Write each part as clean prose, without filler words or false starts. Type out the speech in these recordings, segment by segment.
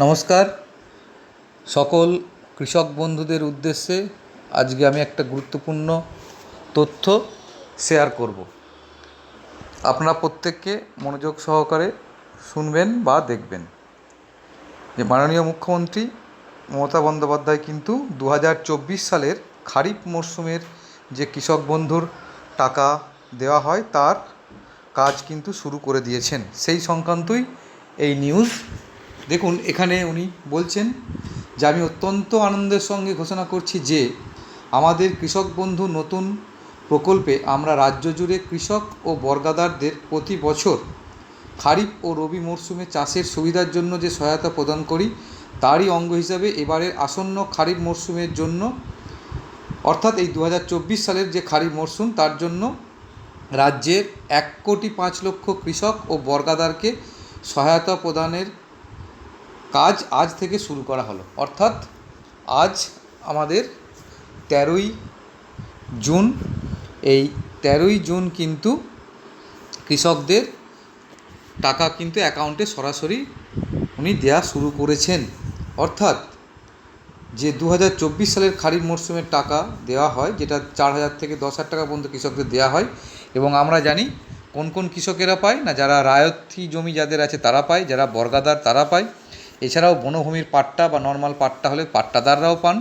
নমস্কার সকল কৃষক বন্ধুদের উদ্দেশ্যে আজকে আমি একটা গুরুত্বপূর্ণ তথ্য শেয়ার করব। আপনারা প্রত্যেককে মনোযোগ সহকারে শুনবেন বা দেখবেন যে মাননীয় মুখ্যমন্ত্রী মমতা বন্দ্যোপাধ্যায় কিন্তু 2024 সালের খারিফ মরশুমের যে কৃষক বন্ধুর টাকা দেওয়া হয় তার কাজ কিন্তু শুরু করে দিয়েছেন। সেই সংক্রান্তই এই নিউজ। দেখুন, এখানে উনি বলছেন যে আমি অত্যন্ত আনন্দের সঙ্গে ঘোষণা করছি যে আমাদের কৃষক বন্ধু নতুন প্রকল্পে আমরা রাজ্য জুড়ে কৃষক ও বর্গাদারদের প্রতি বছর খারিফ ও রবি মরশুমে চাষের সুবিধার জন্য যে সহায়তা প্রদান করি তারই অঙ্গ হিসাবে এবারের আসন্ন খারিফ মরশুমের জন্য অর্থাৎ এই 2024 সালের যে খারিফ মরশুম তার জন্য রাজ্যের 1,05,00,000 কৃষক ও বর্গাদারকে সহায়তা প্রদানের কাজ আজ থেকে শুরু করা হলো। অর্থাৎ আজ আমাদের 13ই জুন। এই 13ই জুন কিন্তু কৃষকদের টাকা কিন্তু অ্যাকাউন্টে সরাসরি উনি দেওয়া শুরু করেছেন। অর্থাৎ যে 2024 সালের খারিফ মরশুমের টাকা দেওয়া হয়, যেটা 4,000 থেকে 10,000 টাকা পর্যন্ত কৃষকদের দেওয়া হয়, এবং আমরা জানি কোন কোন কৃষকেরা পায় না, যারা রায়তী জমি যাদের আছে তারা পায়, যারা বর্গাদার তারা পায়, এছাড়াও বনভূমির পাট্টা বা নর্মাল পাট্টা হলে পাট্টাদাররাও পান।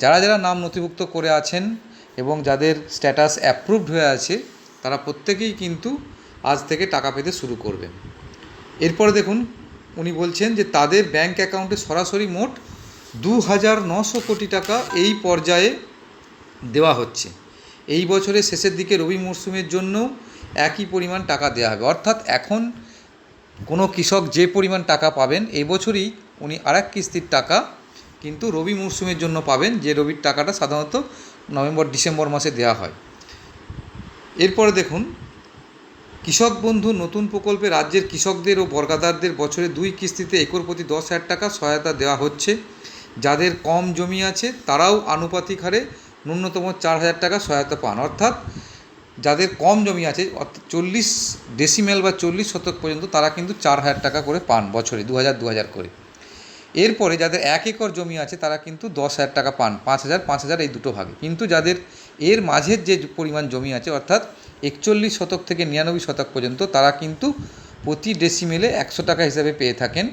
যারা যারা নাম নথিভুক্ত করে আছেন এবং যাদের স্ট্যাটাস অ্যাপ্রুভড হয়ে আছে তারা প্রত্যেকেই কিন্তু আজ থেকে টাকা পেতে শুরু করবেন। এরপরে দেখুন, উনি বলছেন যে তাদের ব্যাংক অ্যাকাউন্টে সরাসরি মোট 2,900 কোটি টাকা এই পর্যায়ে দেওয়া হচ্ছে। এই বছরের শেষের দিকে রবি মরশুমের জন্য একই পরিমাণ টাকা দেওয়া হবে। অর্থাৎ এখন কোনো কৃষক যে পরিমাণ টাকা পাবেন, এই বছরই উনি আরেক কিস্তির টাকা কিন্তু রবি মরশুমের জন্য পাবেন, যে রবির টাকাটা সাধারণত নভেম্বর ডিসেম্বর মাসে দেওয়া হয়। এরপরে দেখুন, কৃষক বন্ধু নতুন প্রকল্পে রাজ্যের কৃষকদের ও বর্গাদারদের বছরে 2 কিস্তিতে একর প্রতি 10,000 টাকা সহায়তা দেওয়া হচ্ছে। যাদের কম জমি আছে তারাও আনুপাতিক হারে ন্যূনতম 4,000 টাকা সহায়তা পান। অর্থাৎ যাদের কম জমি আছে, অর্থাৎ 40 ডেসিমেল বা 40 শতক পর্যন্ত, তারা কিন্তু 4,000 টাকা করে পান বছরে, 2,000 করে। এরপরে যাদের 1 একর জমি আছে তারা কিন্তু 10,000 টাকা পান, 5,000 এই দুটো ভাগে। কিন্তু যাদের এর মাঝের যে পরিমাণ জমি আছে, অর্থাৎ 41 শতক থেকে 99 শতক পর্যন্ত, তারা কিন্তু প্রতি ডেসিমেলে 100 টাকা হিসাবে পেয়ে থাকেন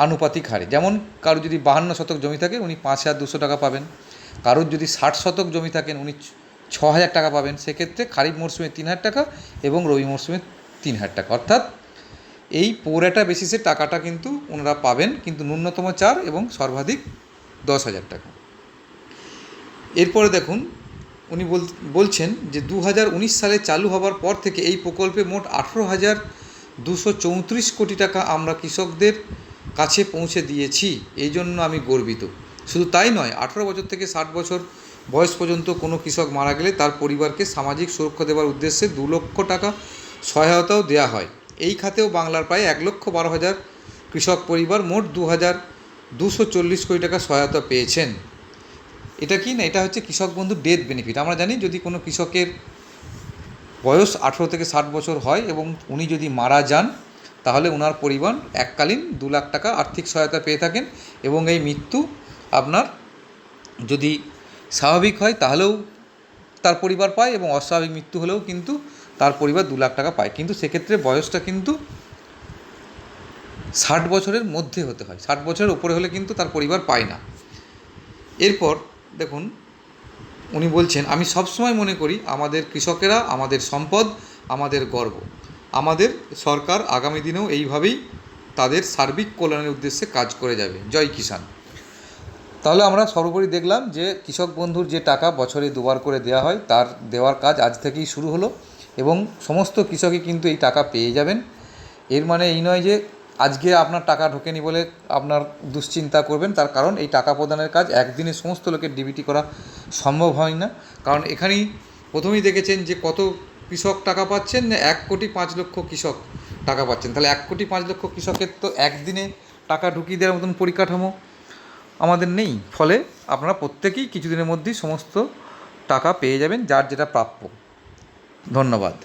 আনুপাতিক হারে। যেমন কারোর যদি 52 শতক জমি থাকে উনি 5,200 টাকা পাবেন, কারোর যদি 60 শতক জমি থাকেন উনি 6,000 টাকা পাবেন। সেক্ষেত্রে খারিফ মরশুমে 3,000 টাকা এবং রবি মরশুমে 3,000 টাকা। অর্থাৎ এই প্রোরেটা বেসিসে টাকাটা কিন্তু ওনারা পাবেন, কিন্তু ন্যূনতম 4 এবং সর্বাধিক 10,000 টাকা। এরপরে দেখুন, উনি বলছেন যে 2019 সালে চালু হবার পর থেকে এই প্রকল্পে মোট 18,234 কোটি টাকা আমরা কৃষকদের কাছে পৌঁছে দিয়েছি। এই জন্য আমি গর্বিত। শুধু তাই নয়, 18 বছর থেকে 60 বছর বয়স পর্যন্ত কোনো কৃষক মারা গেলে তার পরিবারকে সামাজিক সুরক্ষা দেওয়ার উদ্দেশ্যে 2 লক্ষ টাকা সহায়তাও দেওয়া হয়। এই খাতেও বাংলার প্রায় 1,12,000 কৃষক পরিবার মোট 2,240 কোটি টাকা সহায়তা পেয়েছেন। এটা কি না, এটা হচ্ছে কৃষক বন্ধু ডেথ বেনিফিট। আমরা জানি যদি কোনো কৃষকের বয়স 18 থেকে 60 বছর হয় এবং উনি যদি মারা যান, তাহলে ওনার পরিবার এককালীন 2 লাখ টাকা আর্থিক সহায়তা পেয়ে থাকেন। এবং এই মৃত্যু আপনার যদি স্বাভাবিক হয় তাহলেও তার পরিবার পায়, এবং অস্বাভাবিক মৃত্যু হলেও কিন্তু তার পরিবার 2 লাখ টাকা পায়। কিন্তু সেক্ষেত্রে বয়সটা কিন্তু 60 বছরের মধ্যে হতে হয়, 60 বছরের উপরে হলে কিন্তু তার পরিবার পায় না। এরপর দেখুন, উনি বলছেন আমি সবসময় মনে করি আমাদের কৃষকেরা আমাদের সম্পদ, আমাদের গর্ব। আমাদের সরকার আগামী দিনেও এইভাবেই তাদের সার্বিক কল্যাণের উদ্দেশ্যে কাজ করে যাবে। জয় কিষাণ। তাহলে আমরা সর্বোপরি দেখলাম যে কৃষক বন্ধুর যে টাকা বছরে 2বার করে দেওয়া হয়, তার দেওয়ার কাজ আজ থেকেই শুরু হলো এবং সমস্ত কৃষকই কিন্তু এই টাকা পেয়ে যাবেন। এর মানে এই নয় যে আজকে আপনার টাকা ঢোকেনি বলে আপনার দুশ্চিন্তা করবেন। তার কারণ এই টাকা প্রদানের কাজ একদিনে সমস্ত লোকের ডিবিটি করা সম্ভব হয় না। কারণ এখানেই প্রথমেই দেখেছেন যে কত কৃষক টাকা পাচ্ছেন, না 1,05,00,000 কৃষক টাকা পাচ্ছেন। তাহলে 1,05,00,000 কৃষকের তো একদিনে টাকা ঢুকিয়ে দেওয়ার মতন পরিকাঠামো আমাদের নেই। ফলে আপনারা প্রত্যেকেই কিছুদিনের মধ্যেই সমস্ত টাকা পেয়ে যাবেন, যার যেটা প্রাপ্য। ধন্যবাদ।